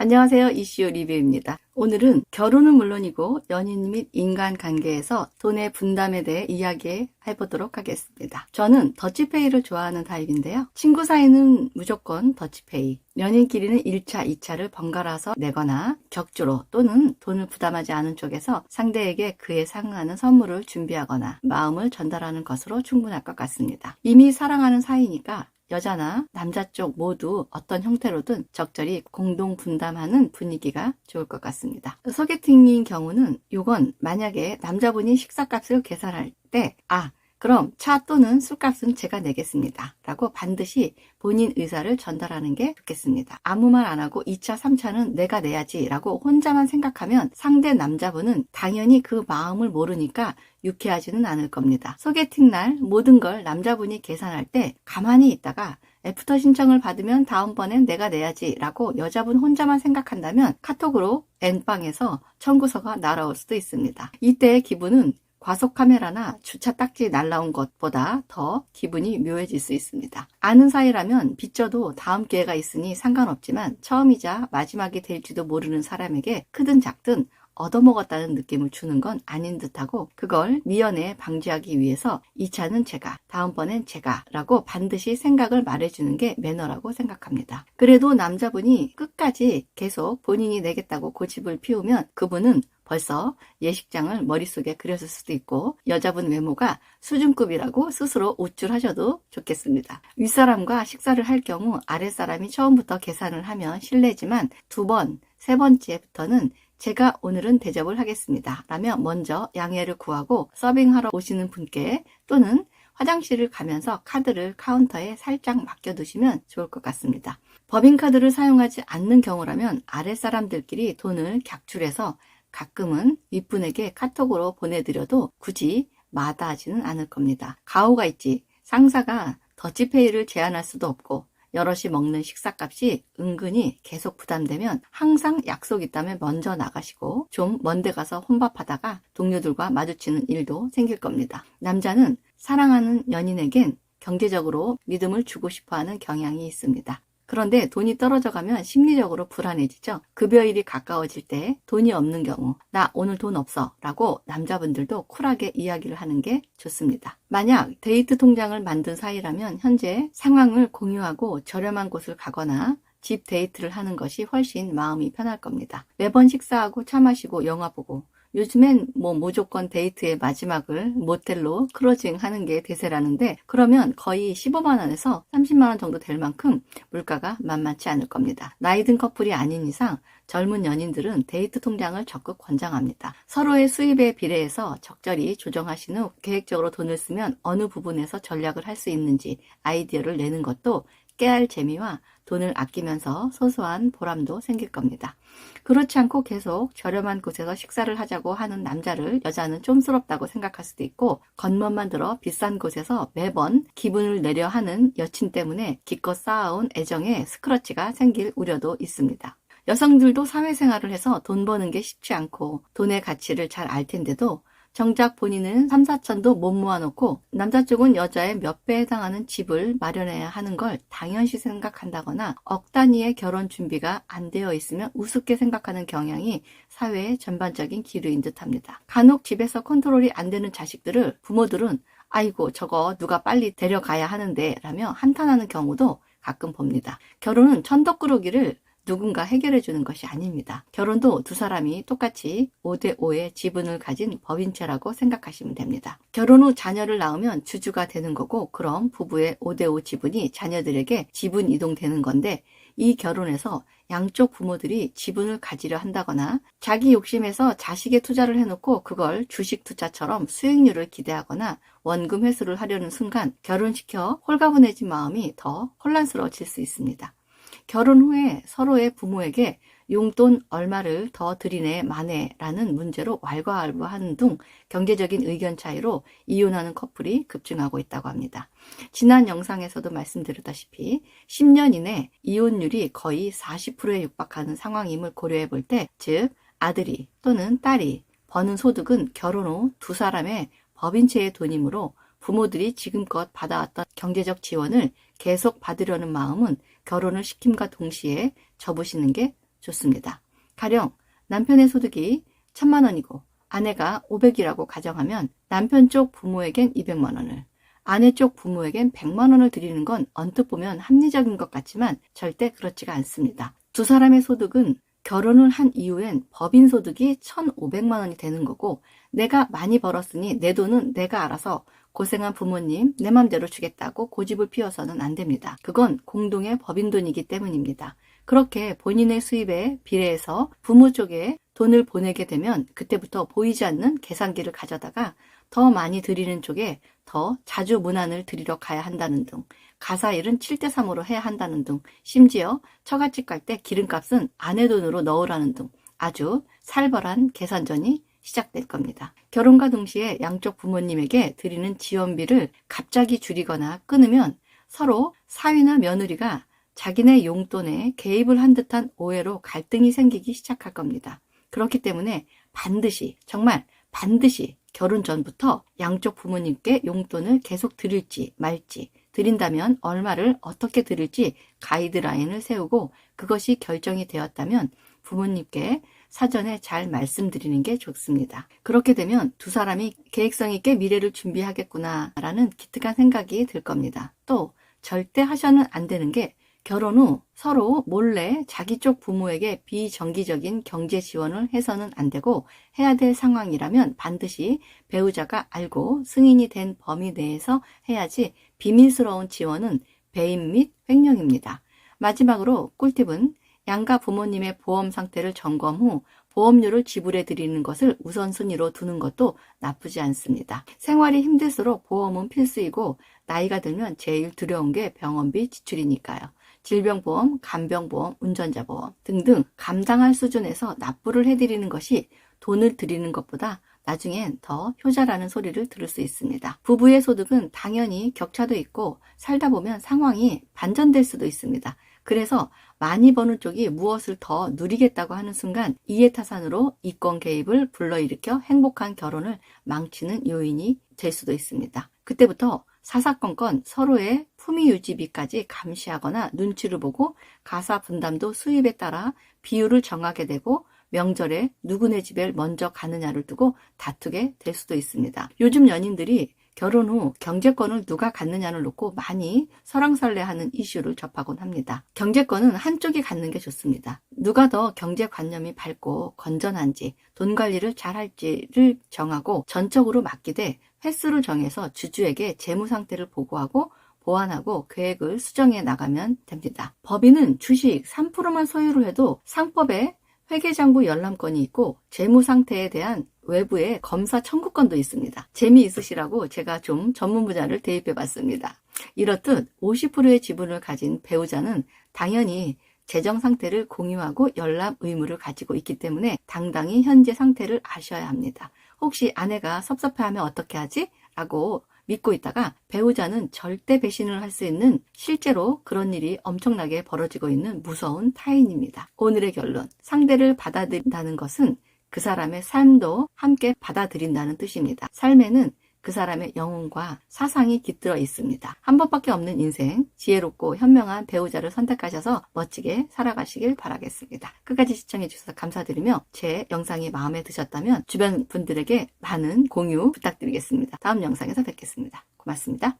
안녕하세요. 이슈 리뷰입니다. 오늘은 결혼은 물론이고 연인 및 인간관계에서 돈의 분담에 대해 이야기해보도록 하겠습니다. 저는 더치페이를 좋아하는 타입인데요. 친구 사이는 무조건 더치페이, 연인끼리는 1차, 2차를 번갈아서 내거나 격주로 또는 돈을 부담하지 않은 쪽에서 상대에게 그에 상응하는 선물을 준비하거나 마음을 전달하는 것으로 충분할 것 같습니다. 이미 사랑하는 사이니까 여자나 남자 쪽 모두 어떤 형태로든 적절히 공동 분담하는 분위기가 좋을 것 같습니다. 소개팅인 경우는 이건 만약에 남자분이 식사값을 계산할 때 그럼 차 또는 술값은 제가 내겠습니다 라고 반드시 본인 의사를 전달하는 게 좋겠습니다. 아무 말 안 하고 2차, 3차는 내가 내야지 라고 혼자만 생각하면 상대 남자분은 당연히 그 마음을 모르니까 유쾌하지는 않을 겁니다. 소개팅 날 모든 걸 남자분이 계산할 때 가만히 있다가 애프터 신청을 받으면 다음번엔 내가 내야지 라고 여자분 혼자만 생각한다면 카톡으로 N방에서 청구서가 날아올 수도 있습니다. 이때의 기분은 과속 카메라나 주차 딱지 날라온 것보다 더 기분이 묘해질 수 있습니다. 아는 사이라면 빚져도 다음 기회가 있으니 상관없지만 처음이자 마지막이 될지도 모르는 사람에게 크든 작든 얻어먹었다는 느낌을 주는 건 아닌 듯하고 그걸 미연에 방지하기 위해서 2차는 제가, 다음번엔 제가 라고 반드시 생각을 말해주는 게 매너라고 생각합니다. 그래도 남자분이 끝까지 계속 본인이 내겠다고 고집을 피우면 그분은 벌써 예식장을 머릿속에 그렸을 수도 있고 여자분 외모가 수준급이라고 스스로 우쭐하셔도 좋겠습니다. 윗사람과 식사를 할 경우 아랫사람이 처음부터 계산을 하면 실례지만 2번, 3번째부터는 제가 오늘은 대접을 하겠습니다 라며 먼저 양해를 구하고 서빙하러 오시는 분께 또는 화장실을 가면서 카드를 카운터에 살짝 맡겨두시면 좋을 것 같습니다. 법인카드를 사용하지 않는 경우라면 아랫사람들끼리 돈을 객출해서 가끔은 윗분에게 카톡으로 보내드려도 굳이 마다하지는 않을 겁니다. 가오가 있지 상사가 더치페이를 제한할 수도 없고 여럿이 먹는 식사값이 은근히 계속 부담되면 항상 약속 있다면 먼저 나가시고 좀 먼데 가서 혼밥하다가 동료들과 마주치는 일도 생길 겁니다. 남자는 사랑하는 연인에겐 경제적으로 믿음을 주고 싶어하는 경향이 있습니다. 그런데 돈이 떨어져 가면 심리적으로 불안해지죠. 급여일이 가까워질 때 돈이 없는 경우 나 오늘 돈 없어 라고 남자분들도 쿨하게 이야기를 하는 게 좋습니다. 만약 데이트 통장을 만든 사이라면 현재 상황을 공유하고 저렴한 곳을 가거나 집 데이트를 하는 것이 훨씬 마음이 편할 겁니다. 매번 식사하고 차 마시고 영화 보고 요즘엔 무조건 데이트의 마지막을 모텔로 크루징 하는 게 대세라는데 그러면 거의 15만 원에서 30만 원 정도 될 만큼 물가가 만만치 않을 겁니다. 나이 든 커플이 아닌 이상 젊은 연인들은 데이트 통장을 적극 권장합니다. 서로의 수입에 비례해서 적절히 조정하신 후 계획적으로 돈을 쓰면 어느 부분에서 전략을 할 수 있는지 아이디어를 내는 것도 깨알 재미와 돈을 아끼면서 소소한 보람도 생길 겁니다. 그렇지 않고 계속 저렴한 곳에서 식사를 하자고 하는 남자를 여자는 쫌스럽다고 생각할 수도 있고 겉멋만 들어 비싼 곳에서 매번 기분을 내려 하는 여친 때문에 기껏 쌓아온 애정에 스크러치가 생길 우려도 있습니다. 여성들도 사회생활을 해서 돈 버는 게 쉽지 않고 돈의 가치를 잘 알 텐데도 정작 본인은 3, 4천도 못 모아놓고 남자 쪽은 여자의 몇 배에 해당하는 집을 마련해야 하는 걸 당연시 생각한다거나 억 단위의 결혼 준비가 안 되어 있으면 우습게 생각하는 경향이 사회의 전반적인 기류인 듯합니다. 간혹 집에서 컨트롤이 안 되는 자식들을 부모들은 아이고 저거 누가 빨리 데려가야 하는데 라며 한탄하는 경우도 가끔 봅니다. 결혼은 천덕꾸러기를 누군가 해결해 주는 것이 아닙니다. 결혼도 두 사람이 똑같이 5대5의 지분을 가진 법인체라고 생각하시면 됩니다. 결혼 후 자녀를 낳으면 주주가 되는 거고 그럼 부부의 5대5 지분이 자녀들에게 지분 이동되는 건데 이 결혼에서 양쪽 부모들이 지분을 가지려 한다거나 자기 욕심에서 자식에 투자를 해놓고 그걸 주식 투자처럼 수익률을 기대하거나 원금 회수를 하려는 순간 결혼시켜 홀가분해진 마음이 더 혼란스러워질 수 있습니다. 결혼 후에 서로의 부모에게 용돈 얼마를 더 드리네 마네 라는 문제로 왈가왈부하는 등 경제적인 의견 차이로 이혼하는 커플이 급증하고 있다고 합니다. 지난 영상에서도 말씀드렸다시피 10년 이내 이혼율이 거의 40%에 육박하는 상황임을 고려해 볼 때, 즉 아들이 또는 딸이 버는 소득은 결혼 후 두 사람의 법인체의 돈이므로 부모들이 지금껏 받아왔던 경제적 지원을 계속 받으려는 마음은 결혼을 시킴과 동시에 접으시는 게 좋습니다. 가령 남편의 소득이 1000만 원이고 아내가 500이라고 가정하면 남편 쪽 부모에겐 200만 원을, 아내 쪽 부모에겐 100만 원을 드리는 건 언뜻 보면 합리적인 것 같지만 절대 그렇지가 않습니다. 두 사람의 소득은 결혼을 한 이후엔 법인 소득이 1,500만 원이 되는 거고, 내가 많이 벌었으니 내 돈은 내가 알아서 고생한 부모님 내 맘대로 주겠다고 고집을 피워서는 안 됩니다. 그건 공동의 법인 돈이기 때문입니다. 그렇게 본인의 수입에 비례해서 부모 쪽에 돈을 보내게 되면 그때부터 보이지 않는 계산기를 가져다가 더 많이 드리는 쪽에 더 자주 문안을 드리러 가야 한다는 등, 가사일은 7대3으로 해야 한다는 등, 심지어 처갓집 갈 때 기름값은 아내 돈으로 넣으라는 등 아주 살벌한 계산전이 시작될 겁니다. 결혼과 동시에 양쪽 부모님에게 드리는 지원비를 갑자기 줄이거나 끊으면 서로 사위나 며느리가 자기네 용돈에 개입을 한 듯한 오해로 갈등이 생기기 시작할 겁니다. 그렇기 때문에 반드시, 정말 반드시 결혼 전부터 양쪽 부모님께 용돈을 계속 드릴지 말지, 드린다면 얼마를 어떻게 드릴지 가이드라인을 세우고 그것이 결정이 되었다면 부모님께 사전에 잘 말씀드리는 게 좋습니다. 그렇게 되면 두 사람이 계획성 있게 미래를 준비하겠구나라는 기특한 생각이 들 겁니다. 또 절대 하셔는 안 되는 게 결혼 후 서로 몰래 자기 쪽 부모에게 비정기적인 경제 지원을 해서는 안 되고, 해야 될 상황이라면 반드시 배우자가 알고 승인이 된 범위 내에서 해야지 비밀스러운 지원은 배임 및 횡령입니다. 마지막으로 꿀팁은 양가 부모님의 보험 상태를 점검 후 보험료를 지불해 드리는 것을 우선순위로 두는 것도 나쁘지 않습니다. 생활이 힘들수록 보험은 필수이고 나이가 들면 제일 두려운 게 병원비 지출이니까요. 질병보험, 간병보험, 운전자보험 등등 감당할 수준에서 납부를 해드리는 것이 돈을 드리는 것보다 나중엔 더 효자라는 소리를 들을 수 있습니다. 부부의 소득은 당연히 격차도 있고 살다 보면 상황이 반전될 수도 있습니다. 그래서 많이 버는 쪽이 무엇을 더 누리겠다고 하는 순간 이해타산으로 이권 개입을 불러일으켜 행복한 결혼을 망치는 요인이 될 수도 있습니다. 그때부터 사사건건 서로의 품위 유지비까지 감시하거나 눈치를 보고 가사 분담도 수입에 따라 비율을 정하게 되고 명절에 누구네 집에 먼저 가느냐를 두고 다투게 될 수도 있습니다. 요즘 연인들이 결혼 후 경제권을 누가 갖느냐를 놓고 많이 설왕설래하는 이슈를 접하곤 합니다. 경제권은 한쪽이 갖는 게 좋습니다. 누가 더 경제관념이 밝고 건전한지, 돈 관리를 잘할지를 정하고 전적으로 맡기되 횟수를 정해서 주주에게 재무 상태를 보고하고 보완하고 계획을 수정해 나가면 됩니다. 법인은 주식 3%만 소유를 해도 상법에 회계장부 열람권이 있고 재무 상태에 대한 외부의 검사 청구권도 있습니다. 재미있으시라고 제가 좀 전문 분야를 대입해 봤습니다. 이렇듯 50%의 지분을 가진 배우자는 당연히 재정 상태를 공유하고 열람 의무를 가지고 있기 때문에 당당히 현재 상태를 아셔야 합니다. 혹시 아내가 섭섭해하면 어떻게 하지? 라고 믿고 있다가 배우자는 절대 배신을 할 수 있는, 실제로 그런 일이 엄청나게 벌어지고 있는 무서운 타인입니다. 오늘의 결론, 상대를 받아들인다는 것은 그 사람의 삶도 함께 받아들인다는 뜻입니다. 삶에는 그 사람의 영혼과 사상이 깃들어 있습니다. 한 번밖에 없는 인생, 지혜롭고 현명한 배우자를 선택하셔서 멋지게 살아가시길 바라겠습니다. 끝까지 시청해 주셔서 감사드리며 제 영상이 마음에 드셨다면 주변 분들에게 많은 공유 부탁드리겠습니다. 다음 영상에서 뵙겠습니다. 고맙습니다.